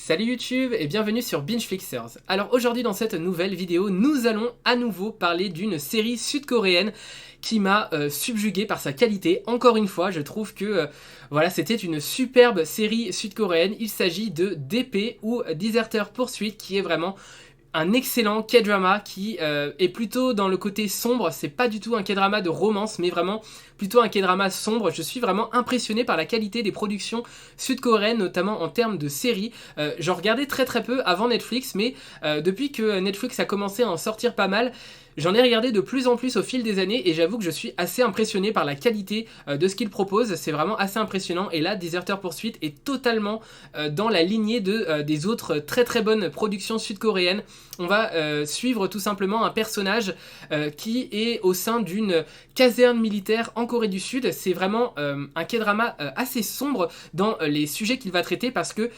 Salut YouTube et bienvenue sur Bingeflixers. Alors aujourd'hui dans cette nouvelle vidéo, nous allons à nouveau parler d'une série sud-coréenne qui m'a subjugué par sa qualité. Encore une fois, je trouve que voilà, c'était une superbe série sud-coréenne. Il s'agit de DP ou Deserter Pursuit qui est vraiment un excellent K-drama qui est plutôt dans le côté sombre. C'est pas du tout un K-drama de romance, mais vraiment plutôt un K-drama sombre. Je suis vraiment impressionné par la qualité des productions sud-coréennes, notamment en termes de séries. J'en regardais très peu avant Netflix, mais depuis que Netflix a commencé à en sortir pas mal, j'en ai regardé de plus en plus au fil des années et j'avoue que je suis assez impressionné par la qualité de ce qu'il propose. C'est vraiment assez impressionnant et là, Deserter Pursuit est totalement dans la lignée des autres très bonnes productions sud-coréennes. On va suivre tout simplement un personnage qui est au sein d'une caserne militaire en Corée du Sud. C'est vraiment un K-drama assez sombre dans les sujets qu'il va traiter parce que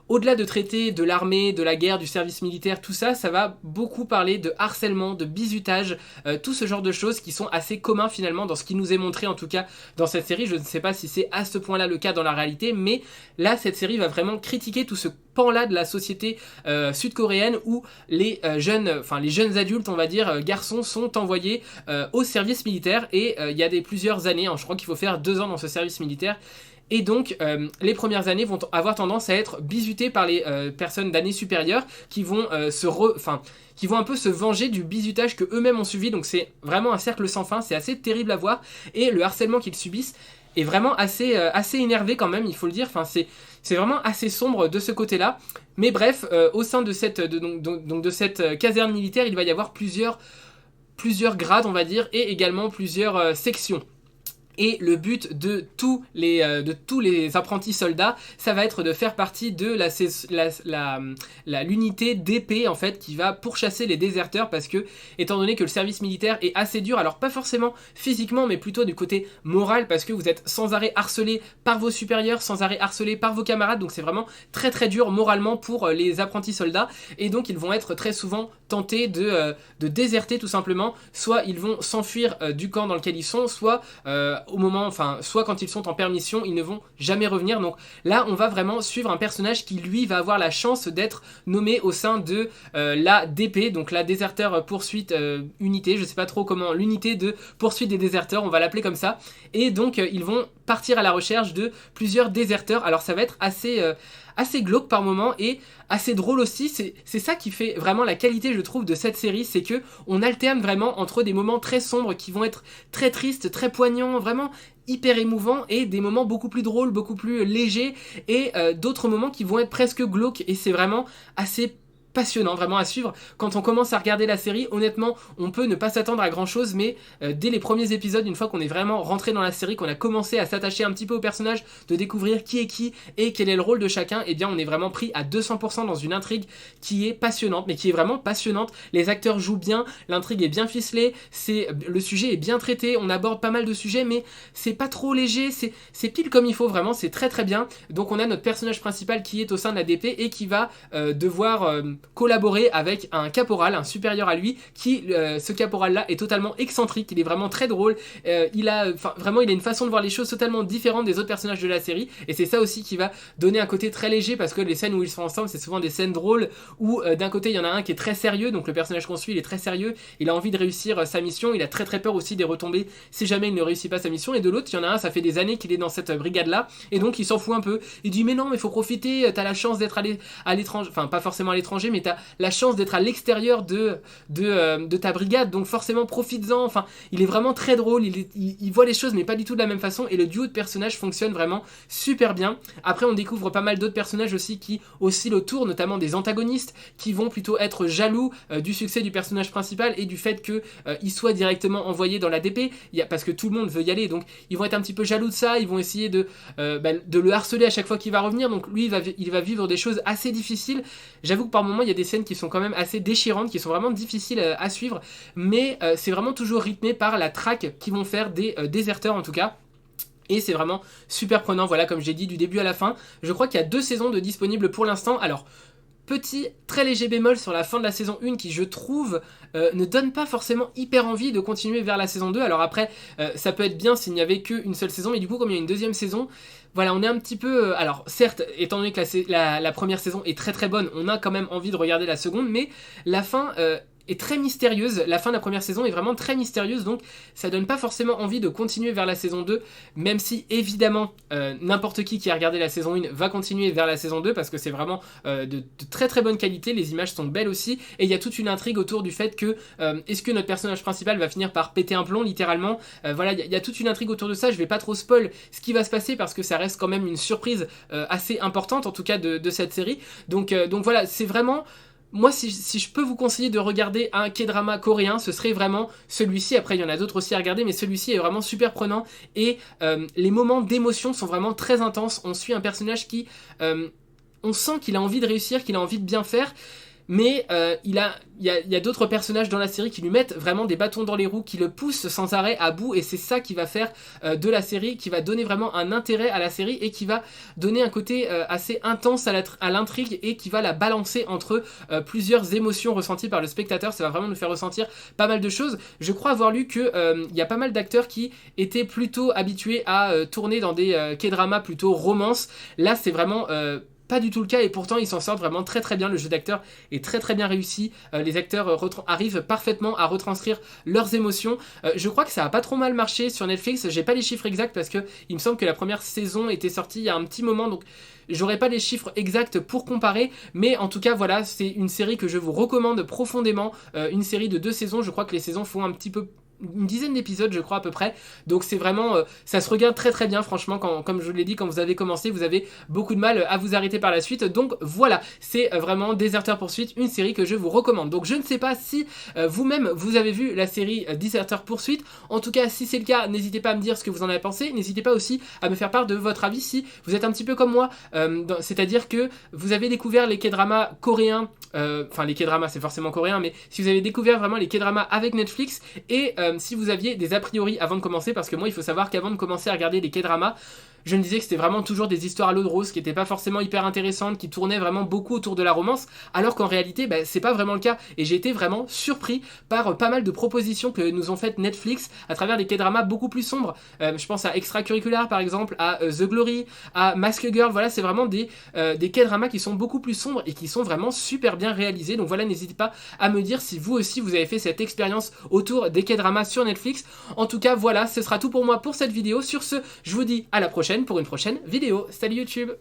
au-delà de traiter de l'armée, de la guerre, du service militaire, tout ça, ça va beaucoup parler de harcèlement, de bizutage, tout ce genre de choses qui sont assez communs finalement dans ce qui nous est montré en tout cas dans cette série. Je ne sais pas si c'est à ce point-là le cas dans la réalité, mais là cette série va vraiment critiquer tout ce pan-là de la société sud-coréenne où les jeunes adultes, on va dire, garçons sont envoyés au service militaire et il y a plusieurs années, hein, je crois qu'il faut faire 2 ans dans ce service militaire. Et donc, les premières années vont avoir tendance à être bizutées par les personnes d'années supérieures qui vont qui vont un peu se venger du bizutage que eux-mêmes ont subi. Donc c'est vraiment un cercle sans fin, c'est assez terrible à voir. Et le harcèlement qu'ils subissent est vraiment assez énervé quand même, il faut le dire. Enfin, c'est vraiment assez sombre de ce côté-là. Mais bref, au sein de cette caserne militaire, il va y avoir plusieurs grades, on va dire, et également plusieurs sections. Et le but de tous les apprentis soldats, ça va être de faire partie de l'unité d'épée en fait qui va pourchasser les déserteurs parce que, étant donné que le service militaire est assez dur, alors pas forcément physiquement mais plutôt du côté moral parce que vous êtes sans arrêt harcelé par vos supérieurs, sans arrêt harcelé par vos camarades, donc c'est vraiment très dur moralement pour les apprentis soldats et donc ils vont être très souvent tentés de déserter tout simplement, soit ils vont s'enfuir du camp dans lequel ils sont, soit soit quand ils sont en permission, ils ne vont jamais revenir. Donc là, on va vraiment suivre un personnage qui, lui, va avoir la chance d'être nommé au sein de la DP, donc la Deserter Poursuite Unité, je sais pas trop comment, l'unité de poursuite des déserteurs, on va l'appeler comme ça. Et donc, ils vont partir à la recherche de plusieurs déserteurs. Alors ça va être assez glauque par moment et assez drôle aussi. C'est ça qui fait vraiment la qualité, je trouve, de cette série, c'est que on alterne vraiment entre des moments très sombres qui vont être très tristes, très poignants, vraiment hyper émouvants, et des moments beaucoup plus drôles, beaucoup plus légers, et d'autres moments qui vont être presque glauques, et c'est vraiment assez passionnant vraiment à suivre. Quand on commence à regarder la série, honnêtement, on peut ne pas s'attendre à grand chose, mais dès les premiers épisodes, une fois qu'on est vraiment rentré dans la série, qu'on a commencé à s'attacher un petit peu au personnage, de découvrir qui est qui et quel est le rôle de chacun, et bien on est vraiment pris à 200% dans une intrigue qui est passionnante, mais qui est vraiment passionnante. Les acteurs jouent bien, l'intrigue est bien ficelée, le sujet est bien traité, on aborde pas mal de sujets, mais c'est pas trop léger, c'est pile comme il faut, vraiment, c'est très bien. Donc on a notre personnage principal qui est au sein de la DP et qui va devoir collaborer avec un caporal, un supérieur à lui, ce caporal-là est totalement excentrique, il est vraiment très drôle, il a une façon de voir les choses totalement différente des autres personnages de la série, et c'est ça aussi qui va donner un côté très léger, parce que les scènes où ils sont ensemble, c'est souvent des scènes drôles, où d'un côté il y en a un qui est très sérieux, donc le personnage qu'on suit il est très sérieux, il a envie de réussir sa mission, il a très peur aussi des retombées si jamais il ne réussit pas sa mission, et de l'autre il y en a un, ça fait des années qu'il est dans cette brigade-là, et donc il s'en fout un peu, il dit mais non, mais faut profiter, t'as la chance d'être à l'étranger, enfin pas forcément à l'étranger, mais t'as la chance d'être à l'extérieur de ta brigade, donc forcément profites-en. Enfin, il est vraiment très drôle, il voit les choses mais pas du tout de la même façon, et le duo de personnages fonctionne vraiment super bien. Après on découvre pas mal d'autres personnages aussi qui oscillent autour, notamment des antagonistes qui vont plutôt être jaloux du succès du personnage principal et du fait qu'il soit directement envoyé dans la DP, parce que tout le monde veut y aller, donc ils vont être un petit peu jaloux de ça, ils vont essayer de le harceler à chaque fois qu'il va revenir, donc lui il va vivre des choses assez difficiles. J'avoue que par moments il y a des scènes qui sont quand même assez déchirantes, qui sont vraiment difficiles à suivre, mais c'est vraiment toujours rythmé par la traque qu'ils vont faire des déserteurs en tout cas. Et c'est vraiment super prenant, voilà, comme j'ai dit, du début à la fin. Je crois qu'il y a 2 saisons de disponibles pour l'instant. Alors, Petit, très léger bémol sur la fin de la saison 1 qui, je trouve, ne donne pas forcément hyper envie de continuer vers la saison 2. Alors après, ça peut être bien s'il n'y avait qu'une seule saison, mais du coup, comme il y a une deuxième saison, voilà, on est un petit peu... alors, certes, étant donné que la première saison est très très bonne, on a quand même envie de regarder la seconde, mais la fin... est très mystérieuse, la fin de la première saison est vraiment très mystérieuse, donc ça donne pas forcément envie de continuer vers la saison 2, même si évidemment n'importe qui a regardé la saison 1 va continuer vers la saison 2, parce que c'est vraiment de très très bonne qualité, les images sont belles aussi, et il y a toute une intrigue autour du fait que est-ce que notre personnage principal va finir par péter un plomb littéralement, voilà, il y a toute une intrigue autour de ça, je vais pas trop spoil ce qui va se passer, parce que ça reste quand même une surprise assez importante, en tout cas de cette série, donc voilà, c'est vraiment... Moi, si je peux vous conseiller de regarder un K-drama coréen, ce serait vraiment celui-ci. Après, il y en a d'autres aussi à regarder, mais celui-ci est vraiment super prenant. Et les moments d'émotion sont vraiment très intenses. On suit un personnage qui... on sent qu'il a envie de réussir, qu'il a envie de bien faire. Mais il y a d'autres personnages dans la série qui lui mettent vraiment des bâtons dans les roues, qui le poussent sans arrêt à bout, et c'est ça qui va faire de la série, qui va donner vraiment un intérêt à la série, et qui va donner un côté assez intense à l'intrigue, et qui va la balancer entre plusieurs émotions ressenties par le spectateur. Ça va vraiment nous faire ressentir pas mal de choses. Je crois avoir lu que y a pas mal d'acteurs qui étaient plutôt habitués à tourner dans des K-dramas plutôt romance. Là, c'est vraiment... pas du tout le cas, et pourtant ils s'en sortent vraiment très très bien. Le jeu d'acteur est très très bien réussi, les acteurs arrivent parfaitement à retranscrire leurs émotions. Je crois que ça a pas trop mal marché sur Netflix, j'ai pas les chiffres exacts parce que il me semble que la première saison était sortie il y a un petit moment, donc j'aurais pas les chiffres exacts pour comparer, mais en tout cas voilà, c'est une série que je vous recommande profondément, une série de 2 saisons, je crois que les saisons font un petit peu une dizaine d'épisodes je crois à peu près, donc c'est vraiment ça se regarde très très bien franchement, comme je vous l'ai dit, quand vous avez commencé vous avez beaucoup de mal à vous arrêter par la suite, donc voilà, c'est vraiment Deserteur Poursuite, une série que je vous recommande. Donc je ne sais pas si vous-même vous avez vu la série Deserteur Poursuite, en tout cas si c'est le cas n'hésitez pas à me dire ce que vous en avez pensé, n'hésitez pas aussi à me faire part de votre avis si vous êtes un petit peu comme moi, c'est-à-dire que vous avez découvert les K-dramas coréens, enfin les K-dramas c'est forcément coréen, mais si vous avez découvert vraiment les K-dramas avec Netflix, et si vous aviez des a priori avant de commencer, parce que moi il faut savoir qu'avant de commencer à regarder les K-dramas, je me disais que c'était vraiment toujours des histoires à l'eau de rose qui n'étaient pas forcément hyper intéressantes, qui tournaient vraiment beaucoup autour de la romance, alors qu'en réalité c'est pas vraiment le cas, et j'ai été vraiment surpris par pas mal de propositions que nous ont faites Netflix à travers des K-dramas beaucoup plus sombres. Je pense à Extracurricular par exemple, à The Glory, à Mask Girl, voilà, c'est vraiment des K-dramas qui sont beaucoup plus sombres et qui sont vraiment super bien réalisés. Donc voilà, n'hésitez pas à me dire si vous aussi vous avez fait cette expérience autour des K-dramas sur Netflix. En tout cas voilà, ce sera tout pour moi pour cette vidéo. Sur ce, je vous dis à la prochaine pour une prochaine vidéo. Salut YouTube!